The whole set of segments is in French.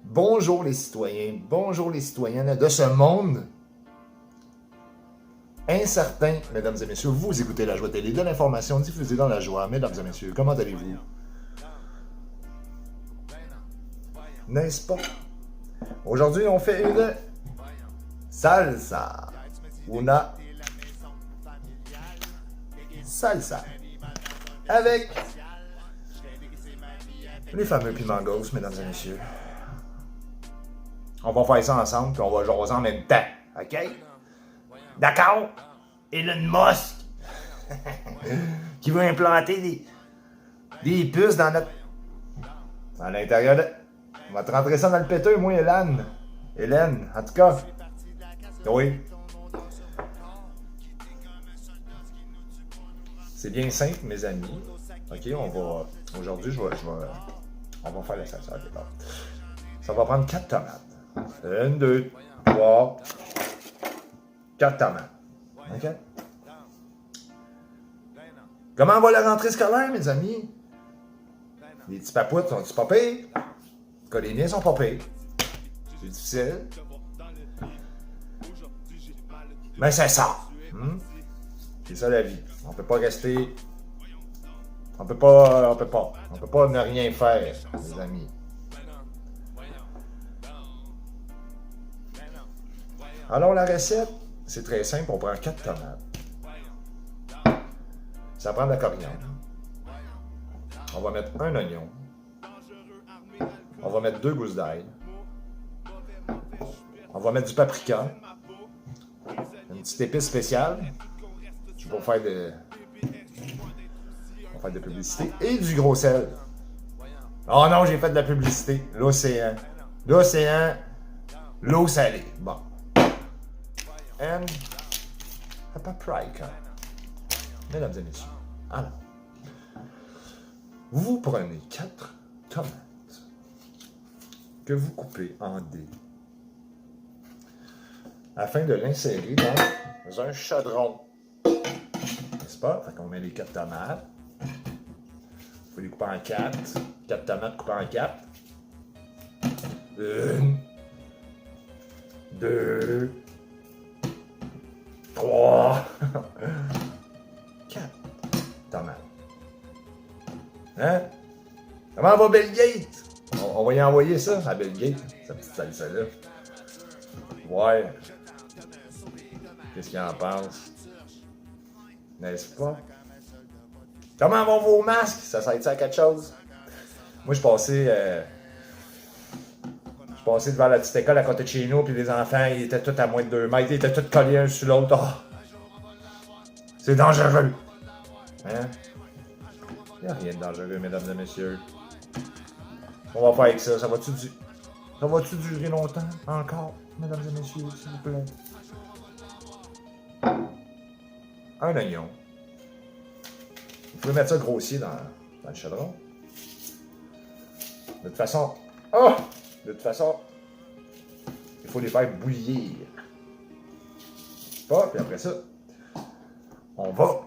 Bonjour les citoyens, bonjour les citoyennes de ce monde incertain, mesdames et messieurs. Vous écoutez La Joie Télé, de l'information diffusée dans la joie. Mesdames et messieurs, comment allez-vous? N'est-ce pas? Aujourd'hui, on fait une salsa. Una salsa. Avec les fameux piments gauches, mesdames et messieurs. On va faire ça ensemble, puis on va jaser en même temps. OK? D'accord? Elon Musk, qui veut implanter des puces dans l'intérieur de... On va te rentrer ça dans le péteux, moi, Hélène. Hélène, en tout cas. Oui. C'est bien simple, mes amis. OK, on va... Aujourd'hui, on va faire la salsa. Ça va prendre 4 tomates. 1, 2, 3, 4 tomates. OK? Comment va la rentrée scolaire, mes amis? Les petits papouettes sont-ils pas pires? En tout cas, les miens sont pas pires. C'est difficile. Mais c'est ça. C'est ça la vie. On peut pas rester... On peut pas ne rien faire, les amis. Alors, la recette, c'est très simple. On prend 4 tomates. Ça prend de la coriandre. On va mettre un oignon. On va mettre 2 gousses d'ail. On va mettre du paprika. Une petite épice spéciale. Pour faire de publicité. Et du gros sel. Oh non, j'ai fait de la publicité. L'océan. L'océan. L'eau salée. Bon. And a paprika. Mesdames et messieurs. Alors. Vous prenez 4 tomates que vous coupez en dés afin de l'insérer dans un chaudron. N'est-ce pas? Fait qu'on met les 4 tomates. Il faut les couper en 4. 4 tomates coupées en 4. 1, 2, 3, 4 tomates. Hein? Comment va Bill Gates? On va y envoyer ça à Bill Gates, sa petite salsa-là. Ouais. Qu'est-ce qu'il en pense? N'est-ce pas? Comment vont vos masques? Ça sert à quelque chose? Moi, je passais devant la petite école à côté de chez nous, puis les enfants, ils étaient tous à moins de 2 mètres, ils étaient tous collés un sur l'autre. Oh! C'est dangereux! Hein? Il n'y a rien de dangereux, mesdames et messieurs. On va faire avec ça. Ça va-tu durer longtemps? Encore, mesdames et messieurs, s'il vous plaît? Un oignon. Vous pouvez mettre ça grossier dans le chaudron. De toute façon, il faut les faire bouillir. Pas, puis après ça, on va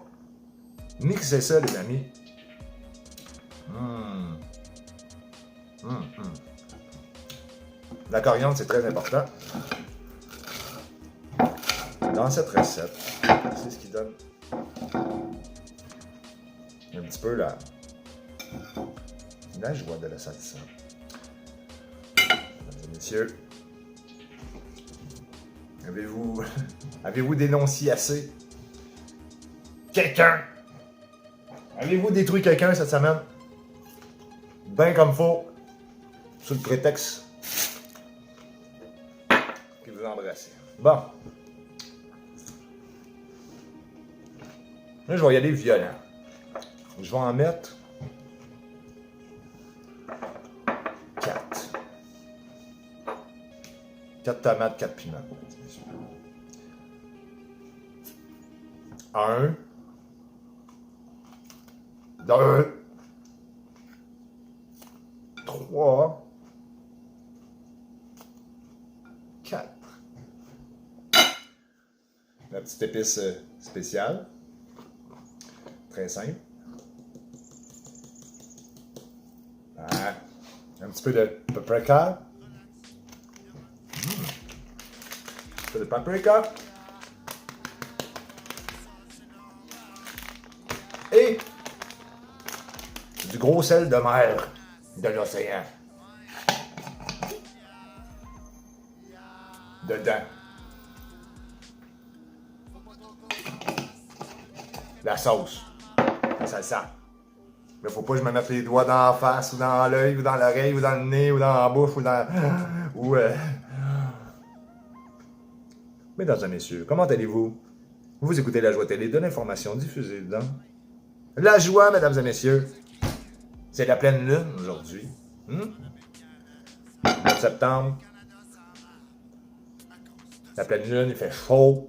mixer ça, les amis. La coriandre, c'est très important. Dans cette recette, c'est ce qui donne un petit peu la joie de la salsa. Mesdames et messieurs, avez-vous dénoncé assez quelqu'un? Avez-vous détruit quelqu'un cette semaine? Ben comme faut, sous le prétexte qu'il vous embrassez. Bon. Là, je vais y aller violent. Je vais en mettre 4. 4 tomates, 4 piments. 1, 2, 3, 4. La petite épice spéciale. Très simple. Un petit peu de paprika. peu de paprika. Et du gros sel de mer de l'océan. Dedans. La sauce. La salsa. Mais faut pas que je me mette les doigts dans la face, ou dans l'œil, ou dans l'oreille, ou dans le nez, ou dans la bouche, ou dans... Ou... Mesdames et messieurs, comment allez-vous? Vous écoutez La Joie Télé, de l'information diffusée dans... La joie, mesdames et messieurs. C'est la pleine lune aujourd'hui. 9 septembre. La pleine lune, il fait chaud.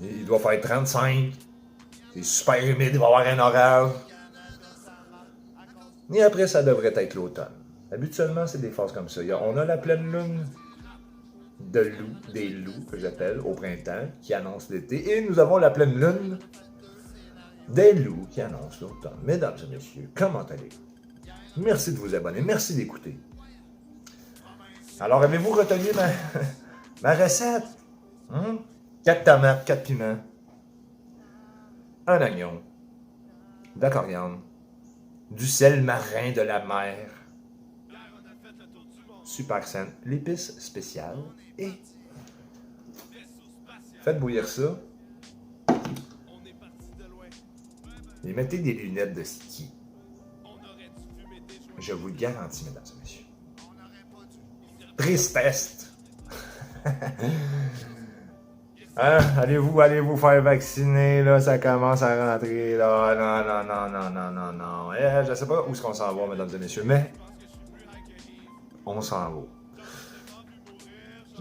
Il doit faire 35. C'est super humide, il va y avoir un orage. Et après, ça devrait être l'automne. Habituellement, c'est des phases comme ça. On a la pleine lune des loups, que j'appelle, au printemps, qui annonce l'été. Et nous avons la pleine lune des loups qui annonce l'automne. Mesdames et messieurs, comment allez-vous? Merci de vous abonner, merci d'écouter. Alors, avez-vous retenu ma recette? 4 tomates, 4 piments, un oignon, de la coriandre, du sel marin de la mer, super saine, l'épice spéciale et faites bouillir ça et mettez des lunettes de ski. Je vous le garantis, mesdames et messieurs. Tristesse. Hein? Allez-vous faire vacciner, là, ça commence à rentrer, là. Non. Je sais pas où est-ce qu'on s'en va, mesdames et messieurs, mais on s'en va.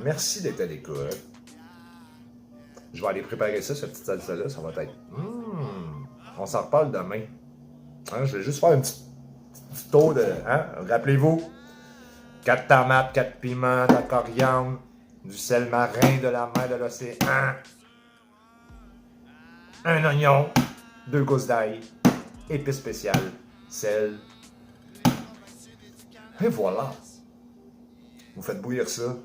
Merci d'être à l'écoute. Je vais aller préparer ça, cette petite salsa-là, ça va être... On s'en reparle demain. Hein? Je vais juste faire un petit tour de... Hein? Rappelez-vous, 4 tomates, 4 piments, de la coriandre, du sel marin de la mer de l'océan, un oignon, 2 gousses d'ail, épices spéciales, sel. Et voilà. Vous faites bouillir ça.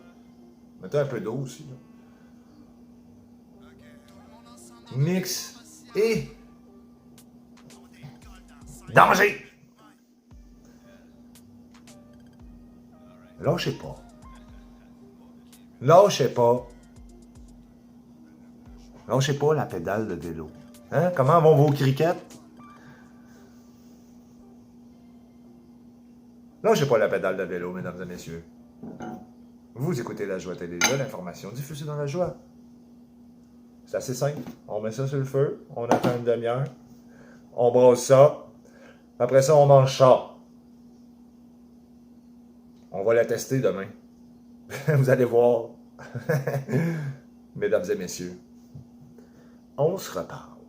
Mettez un peu d'eau aussi. Là. Mix et... danger! Lâchez pas. Lâchez pas. Lâchez pas la pédale de vélo. Hein? Comment vont vos criquettes? Lâchez pas la pédale de vélo, mesdames et messieurs. Vous écoutez La Joie Télé, de l'information diffusée dans la joie. C'est assez simple. On met ça sur le feu, on attend une demi-heure, on brosse ça, après ça, on mange ça. On va la tester demain. Vous allez voir. Mesdames et messieurs, on se reparle.